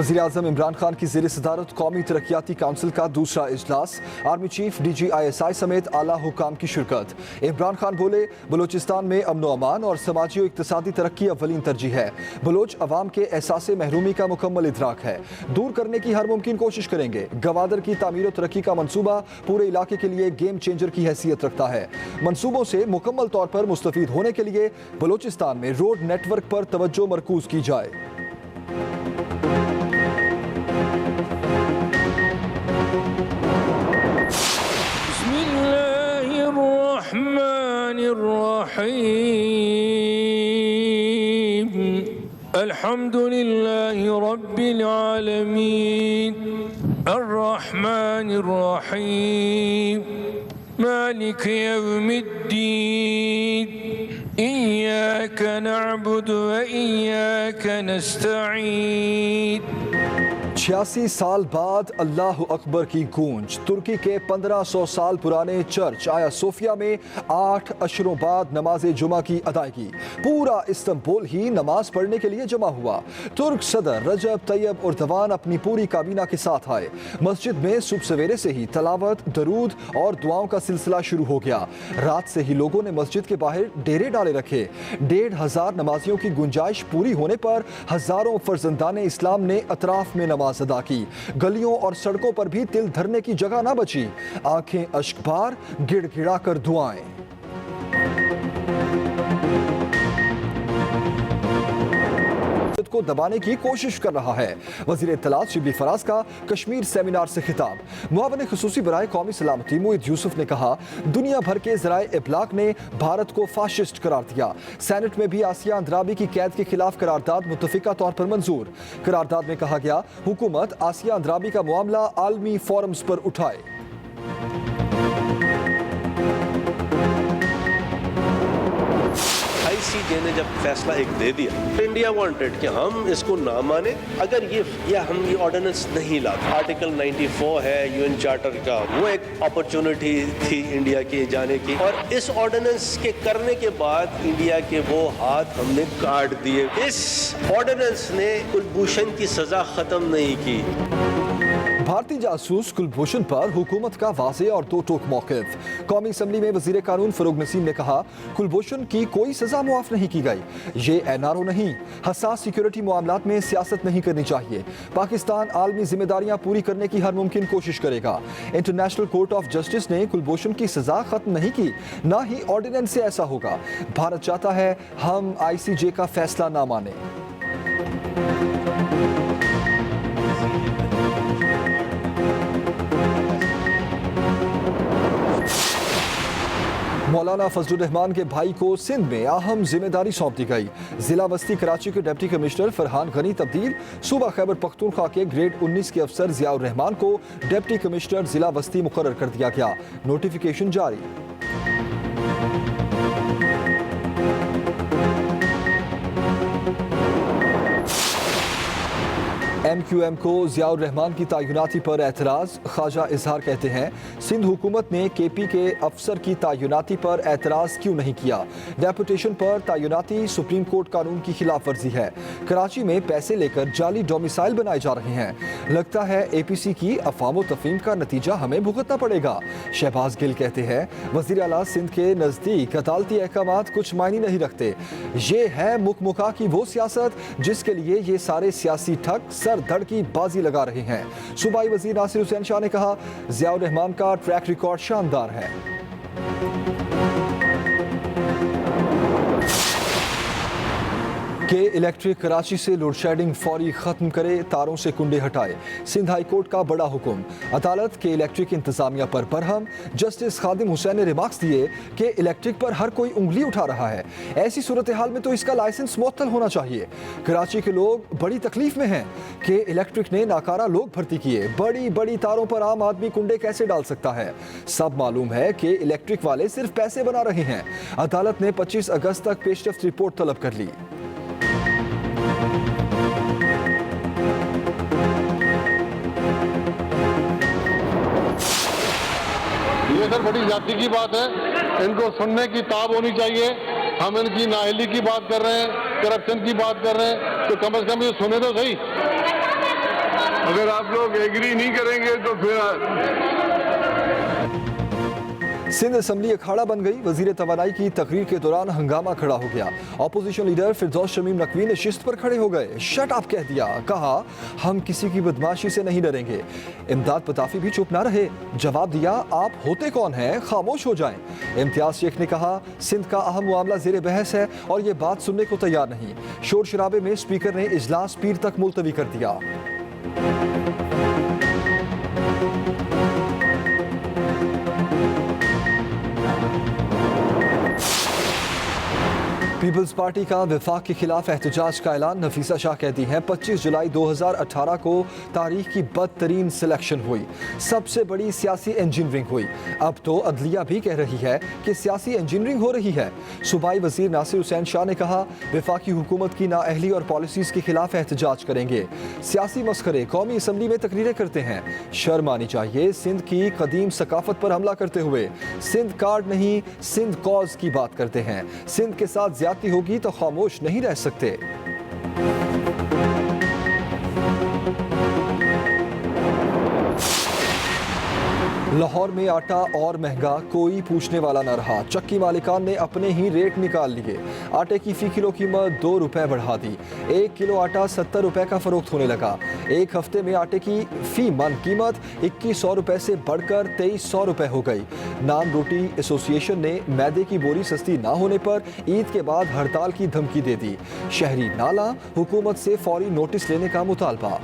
वज़ीर-ए-आज़म इमरान खान की ज़ेर सदारत कौमी तरक्याती काउंसिल का दूसरा इजलास, आर्मी चीफ DGISI समेत आला हुकाम की शिरकत। इमरान खान बोले, बलोचिस्तान में अमन व अमान और समाजी और इक्तिसादी तरक्की अव्वलीन तरजीह है। बलोच अवाम के एहसास महरूमी का मुकम्मल इदराक है, दूर करने की हर मुमकिन कोशिश करेंगे। गवादर की तामीर और तरक्की का मनसूबा पूरे इलाके के लिए गेम चेंजर की हैसियत रखता है। मनसूबों से मुकम्मल तौर पर मुस्तफीद होने के लिए बलोचिस्तान में रोड नेटवर्क पर तवज्जो मरकूज की जाए। अल्हम्दुलिल्लाहि रब्बिल आलमीन अर्रहमानिर रहीम मालिक यौमिद्दीन इय्याक नअबुदु व इय्याक नस्तईन। 86 साल बाद अल्लाह अकबर की गूंज। तुर्की के 1500 साल पुराने चर्च आया सोफिया में 8 अशरों बाद नमाज जुमा की अदायगी। पूरा इस्तांबुल ही नमाज पढ़ने के लिए जमा हुआ। तुर्क सदर रजब तैयब उर्दवान अपनी पूरी काबीना के साथ आए। मस्जिद में सुबह सवेरे से ही तलावत, दरूद और दुआओं का सिलसिला शुरू हो गया। रात से ही लोगों ने मस्जिद के बाहर डेरे डाले रखे। 1500 नमाजियों की गुंजाइश पूरी होने पर हजारों फर्जंदाने इस्लाम ने अतराफ में नमाज अदा की। गलियों और सड़कों पर भी तिल धरने की जगह ना बची। आंखें अश्कबार, गिड़गिड़ा कर दुआएं। को दबाने की कोशिश कर रहा है। वज़ीर इत्तलात शिबली फराज का कश्मीर सेमिनार से खिताब। मुआवन खुसूसी बराए कौमी सलामती मोहित यूसुफ ने कहा, दुनिया भर के ज़राए इब्लाग ने भारत को फाशिस्ट करार दिया। सेनेट में भी आसिया अंद्राबी की कैद के खिलाफ करारदाद मुत्तफिका तौर पर मंजूर। करारदाद में कहा गया, हुकूमत आसिया अंद्राबी का मामला आलमी फोरम्स पर उठाए। ICJ ने जब फैसला एक दे दिया, इंडिया वांटेड कि हम इसको ना माने अगर हम ये ऑर्डिनेंस नहीं लाते। आर्टिकल 94 है UN चार्टर का, वो एक अपॉर्चुनिटी थी इंडिया के जाने की, और इस ऑर्डिनेंस के करने के बाद इंडिया के वो हाथ हमने काट दिए। इस ऑर्डिनेंस ने कुलभूषण की सजा खत्म नहीं की। भारतीय जासूस कुलभूषण पर हुकूमत का वाज़े और दो टोक मौक़िफ़। कौमी असम्बली में वज़ीर कानून फरूग नसीम ने कहा, कुलभूषण की कोई सजा मुआफ़ नहीं की गई। ये NRO नहीं, हसास सिक्योरिटी मामलात में सियासत नहीं करनी चाहिए। पाकिस्तान आलमी जिम्मेदारियां पूरी करने की हर मुमकिन कोशिश करेगा। इंटरनेशनल कोर्ट ऑफ जस्टिस ने कुलभूषण की सजा खत्म नहीं की, ना ही ऑर्डिनेंस से ऐसा होगा। भारत चाहता है हम ICJ का फैसला ना माने। मौलाना फजलुर रहमान के भाई को सिंध में अहम जिम्मेदारी सौंप दी गई। जिला बस्ती कराची के डिप्टी कमिश्नर फरहान गनी तब्दील। सूबा खैबर पख्तूनख्वा के ग्रेड 19 के अफसर जियाउर रहमान को डिप्टी कमिश्नर जिला बस्ती मुकर्रर कर दिया गया। नोटिफिकेशन जारी। MQM को जियाउर रहमान की तैनाती पर एतराज़। ख्वाजा इजहार कहते हैं, सिंध हुकूमत ने KP के अफसर की तैनाती पर एतराज़ क्यों नहीं किया। डेपुटेशन पर तैनाती सुप्रीम कोर्ट कानून की खिलाफ वर्जी है। कराची में पैसे लेकर जाली डोमिसाइल बनाए जा रहे हैं। लगता है APC की अफवाम तफहीम का नतीजा हमें भुगतना पड़ेगा। शहबाज गिल कहते हैं, वज़ीर आला सिंध के नज़दीक अदालती अहकामात कुछ मायने नहीं रखते। ये है मुकमुका की वो सियासत जिसके लिए ये सारे सियासी ठग सर धड़ की बाजी लगा रहे हैं। सूबाई वजीर नासिर हुसैन शाह ने कहा, जियाउर रहमान का ट्रैक रिकॉर्ड शानदार है। के इलेक्ट्रिक कराची से लोड शेडिंग फौरी खत्म करे, तारों से कुंडे हटाए। सिंध हाई कोर्ट का बड़ा हुक्म। अदालत के इलेक्ट्रिक इंतजामिया पर बरहम। जस्टिस खादिम हुसैन ने रिमार्क्स दिए कि इलेक्ट्रिक पर हर कोई उंगली उठा रहा है। ऐसी सूरत हाल में तो इसका लाइसेंस मुअत्तल होना चाहिए। कराची के लोग बड़ी तकलीफ में हैं कि इलेक्ट्रिक ने नाकारा लोग भर्ती किए। बड़ी बड़ी तारों पर आम आदमी कुंडे कैसे डाल सकता है। सब मालूम है कि इलेक्ट्रिक वाले सिर्फ पैसे बना रहे हैं। अदालत ने 25 अगस्त तक पेशरफ्त रिपोर्ट तलब कर ली। ये सर बड़ी जाति की बात है, इनको सुनने की ताब होनी चाहिए। हम इनकी नाअहली की बात कर रहे हैं, करप्शन की बात कर रहे हैं, तो कम से कम ये सुने तो सही। अगर आप लोग एग्री नहीं करेंगे तो फिर सिंध असम्बली अखाड़ा बन गई। वजीर तवानाई की तकरीर के दौरान हंगामा खड़ा हो गया। अपोजिशन लीडर फिरदौस शमीम नकवी ने शिस्त पर खड़े हो गए। शट अप कह दिया। कहा हम किसी की बदमाशी से नहीं डरेंगे। इमदाद पताफी भी चुप ना रहे। जवाब दिया आप होते कौन हैं, खामोश हो जाएं। इम्तियाज शेख ने कहा सिंध का अहम मामला जेर बहस है और ये बात सुनने को तैयार नहीं। शोर शराबे में स्पीकर ने इजलास पीर तक मुलतवी कर दिया। पीपल्स पार्टी का विफाक के खिलाफ एहतजाज का ऐलान। नफीसा शाह कहती हैं 25 जुलाई 2018 को तारीख की बदतरीन सिलेक्शन हुई, सबसे बड़ी सियासी इंजीनियरिंग हुई। अब तो अदलिया भी कह रही है कि सियासी इंजीनियरिंग हो रही है। सूबाई वजीर नासिर हुसैन शाह ने कहा विफाकी हुकूमत की नाअहली और पॉलिसीज के खिलाफ एहतजाज करेंगे। सियासी मस्खरे कौमी असम्बली में तकरीरें करते हैं, शर्म आनी चाहिए। सिंध की कदीम सकाफत पर हमला करते हुए सिंध कार्ड नहीं सिंध कॉज की बात करते हैं। सिंध के साथ होगी तो खामोश नहीं रह सकते। लाहौर में आटा और महंगा, कोई पूछने वाला न रहा। चक्की मालिकान ने अपने ही रेट निकाल लिए। आटे की फी किलो कीमत 2 रुपए बढ़ा दी। 1 किलो आटा 70 रुपए का फरोख्त होने लगा। एक हफ्ते में आटे की फी मन कीमत 2100 रुपए से बढ़कर 2300 रुपए हो गई। नान रोटी एसोसिएशन ने मैदे की बोरी सस्ती ना होने पर ईद के बाद हड़ताल की धमकी दे दी। शहरी नाला हुकूमत से फौरी नोटिस लेने का मुतालबा।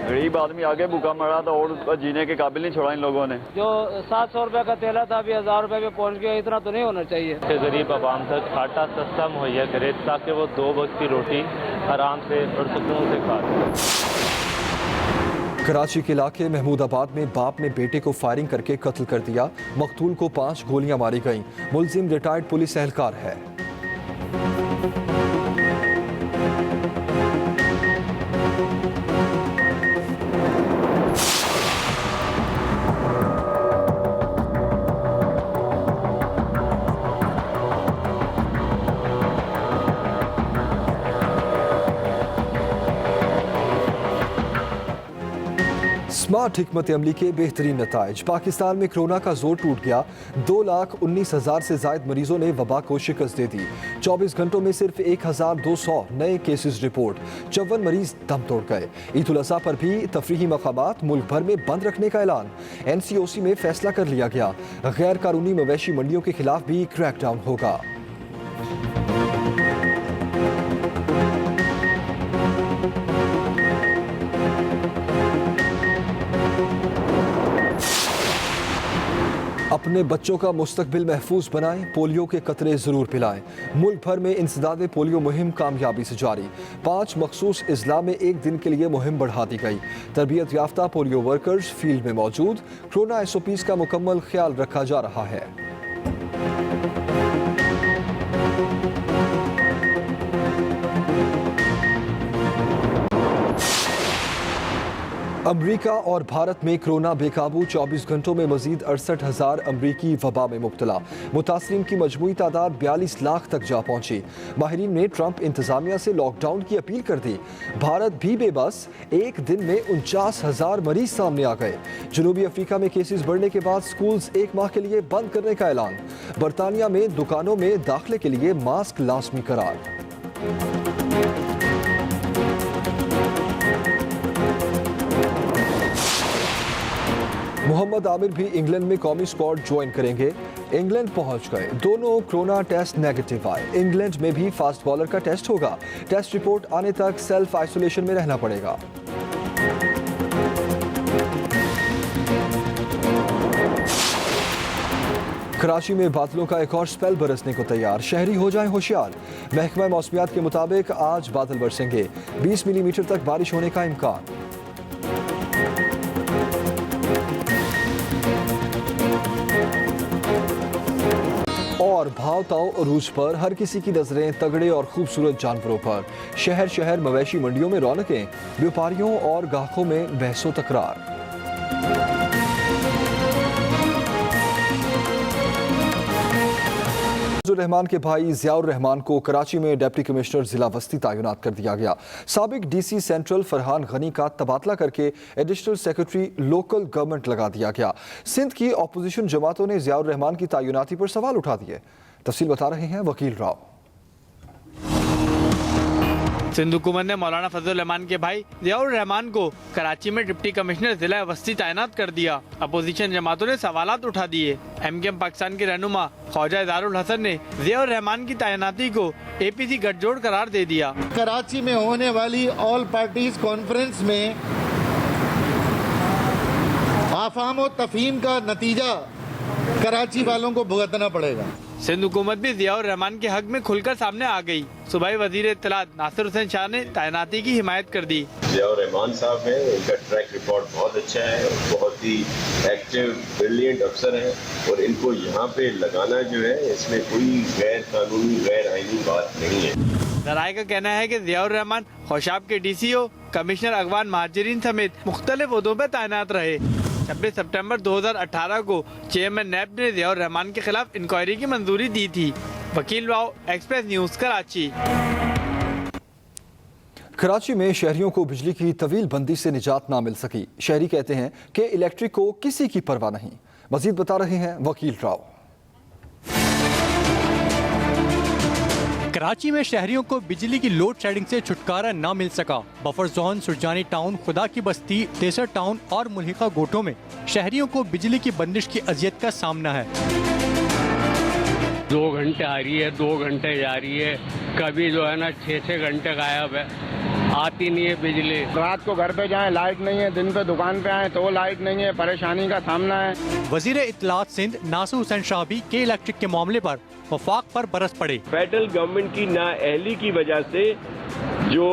गरीब आदमी आगे भूखा मरा था और जीने के काबिल नहीं छोड़ा इन लोगों ने। जो 700 रुपए का तेला था अभी 1000 रुपए पे पहुंच गया। इतना तो नहीं होना चाहिए। गरीब आवाम तक आटा सस्ता मुहैया करे ताकि वो 2 वक्त की रोटी आराम से और सुकून से खा सके। कराची के इलाके महमूदाबाद में बाप ने बेटे को फायरिंग करके कत्ल कर दिया। मकतूल को 5 गोलियां मारी गईं। मुलजिम रिटायर्ड पुलिस एहलकार है। स्मार्ट हिकमत अमली के बेहतरीन नताइज। पाकिस्तान में कोरोना का जोर टूट गया। 2,19,000 से जायद मरीजों ने वबा को शिकस्त दे दी। 24 घंटों में सिर्फ 1,200 नए केसेस रिपोर्ट। 54 मरीज दम तोड़ गए। ईद उल अज़हा पर भी तफरीही मकामात मुल्क भर में बंद रखने का ऐलान। NCOC में फैसला कर लिया गया। गैर कानूनी मवेशी मंडियों के खिलाफ भी क्रैकडाउन होगा। अपने बच्चों का मुस्तकबिल महफूज बनाएं, पोलियो के कतरे जरूर पिलाएं। मुल्क भर में इंसदाद पोलियो मुहिम कामयाबी से जारी। 5 मखसूस अजला में एक दिन के लिए मुहिम बढ़ा दी गई। तरबियत याफ्ता पोलियो वर्कर्स फील्ड में मौजूद। कोरोना SOPs का मुकम्मल ख्याल रखा जा रहा है। अमरीका और भारत में कोरोना बेकाबू। 24 घंटों में मजीद 68,000 अमरीकी वबा में मुब्तला। मुतासरीन की मजमूई तादाद 42 लाख तक जा पहुंची। माहिरीन ने ट्रंप इंतजामिया से लॉकडाउन की अपील कर दी। भारत भी बेबस। एक दिन में 49,000 मरीज सामने आ गए। जनूबी अफ्रीका में केसेस बढ़ने के बाद स्कूल्स 1 माह के लिए बंद करने का ऐलान। बरतानिया में दुकानों में दाखिले के लिए मास्क लाजमी करार। मोहम्मद आमिर भी इंग्लैंड में कौमी स्क्वाड ज्वाइन करेंगे। इंग्लैंड पहुंच गए। दोनों कोरोना टेस्ट नेगेटिव आए। इंग्लैंड में भी फास्ट बॉलर का टेस्ट होगा। टेस्ट रिपोर्ट आने तक सेल्फ आइसोलेशन में रहना पड़ेगा। कराची में बादलों का एक और स्पेल बरसने को तैयार। शहरी हो जाएं होशियार। महकमा मौसमियात के मुताबिक आज बादल बरसेंगे। 20 मिलीमीटर तक बारिश होने का इम्कान। और भाव ताव अरूज पर हर किसी की नजरें तगड़े और खूबसूरत जानवरों पर। शहर शहर मवेशी मंडियों में रौनकें। व्यापारियों और गाहकों में बहसो तकरार। रहमान के भाई ज़ियाउर रहमान को कराची में डिप्टी कमिश्नर जिला वस्ती तैनात कर दिया गया। साबिक डीसी सेंट्रल फरहान गनी का तबादला करके एडिशनल सेक्रेटरी लोकल गवर्नमेंट लगा दिया गया। सिंध की अपोजिशन जमातों ने ज़ियाउर रहमान की तैनाती पर सवाल उठा दिए। तफसील बता रहे हैं वकील राव। सिंध हुकूमत ने मौलाना फजल रहमान के भाई ज़ियाउर रहमान को कराची में डिप्टी कमिश्नर जिला वस्ती तैनात कर दिया। अपोजिशन जमातों ने सवालात उठा दिए। एमकेएम पाकिस्तान के रहनुमा ख्वाजा इज़हारुल हसन ने ज़ियाउर रहमान की तैनाती को एपीसी गठजोड़ करार दे दिया। कराची में होने वाली ऑल पार्टीज कॉन्फ्रेंस में आफाम और तफहीम का नतीजा कराची वालों को भुगतना पड़ेगा। सिंध हुकूमत भी ज़ियाउर रहमान के हक में खुलकर सामने आ गई। सूबाई वजीर इत्तलात नासिर हुसैन शाह ने तैनाती की हिमायत कर दी। ज़ियाउर रहमान साहब हैं, उनका ट्रैक रिकॉर्ड बहुत अच्छा है, बहुत ही एक्टिव ब्रिलियंट अफसर हैं और इनको यहाँ पे लगाना जो है इसमें कोई गैर कानूनी गैर आईनी बात नहीं है। जराये का कहना है कि ज़ियाउर रहमान खौशाब के DCO, कमिश्नर अगवान महाजरीन समेत मुख्तलिफ ओहदों पर तैनात रहे। 26 सितंबर 2018 को चेयरमैन नैब ने ज़ियाउर रहमान के खिलाफ इंक्वायरी की मंजूरी दी थी। वकील राव, एक्सप्रेस न्यूज़, कराची। कराची में शहरियों को बिजली की तवील बंदी से निजात ना मिल सकी। शहरी कहते हैं कि इलेक्ट्रिक को किसी की परवाह नहीं। मजीद बता रहे हैं वकील राव। कराची में शहरियों को बिजली की लोड शेडिंग से छुटकारा ना मिल सका। बफर जोन, सुरजानी टाउन, खुदा की बस्ती, तेसर टाउन और मुल्हिका गोटों में शहरियों को बिजली की बंदिश की अजियत का सामना है। 2 घंटे आ रही है, 2 घंटे जा रही है, कभी जो है ना 6-6 घंटे गायब है, आती नहीं है बिजली। रात को घर पे जाएं लाइट नहीं है, दिन पे दुकान पे आए तो लाइट नहीं है, परेशानी का सामना है। वजीर इत्तलात सिंध नासिर हुसैन शाह भी के इलेक्ट्रिक के मामले पर वफाक पर बरस पड़े। फेडरल गवर्नमेंट की नाअहली की वजह से जो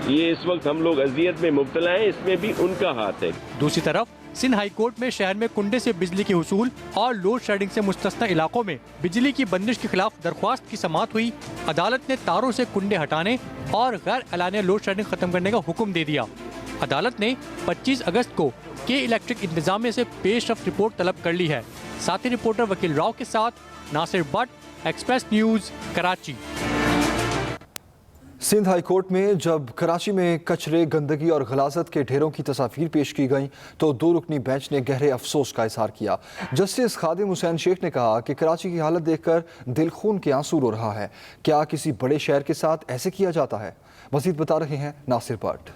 ये इस वक्त हम लोग अजियत में मुब्तला हैं, इसमें भी उनका हाथ है। दूसरी तरफ सिंध हाई कोर्ट में शहर में कुंडे से बिजली के हुसूल और लोड शेडिंग से मुस्तस्ना इलाकों में बिजली की बंदिश के खिलाफ दरख्वास्त की समाअत हुई। अदालत ने तारों से कुंडे हटाने और गैर एलानिया लोड शेडिंग खत्म करने का हुक्म दे दिया। अदालत ने 25 अगस्त को के इलेक्ट्रिक इंतजामिया से पेशरफ रिपोर्ट तलब कर ली है। साथी रिपोर्टर वकील राव के साथ Nasir Bhatt, express news, Karachi. Sindh high court में जब कराची में कचरे, गंदगी और गलाजत के ढेरों की तस्वीर पेश की गई तो 2 रुकनी बेंच ने गहरे अफसोस का इजहार किया। जस्टिस खादिम हुसैन शेख ने कहा कि कराची की हालत देखकर दिल खून के आंसू रो रहा है। क्या किसी बड़े शहर के साथ ऐसे किया जाता है? मजीद बता रहे हैं नासिर भट्ट।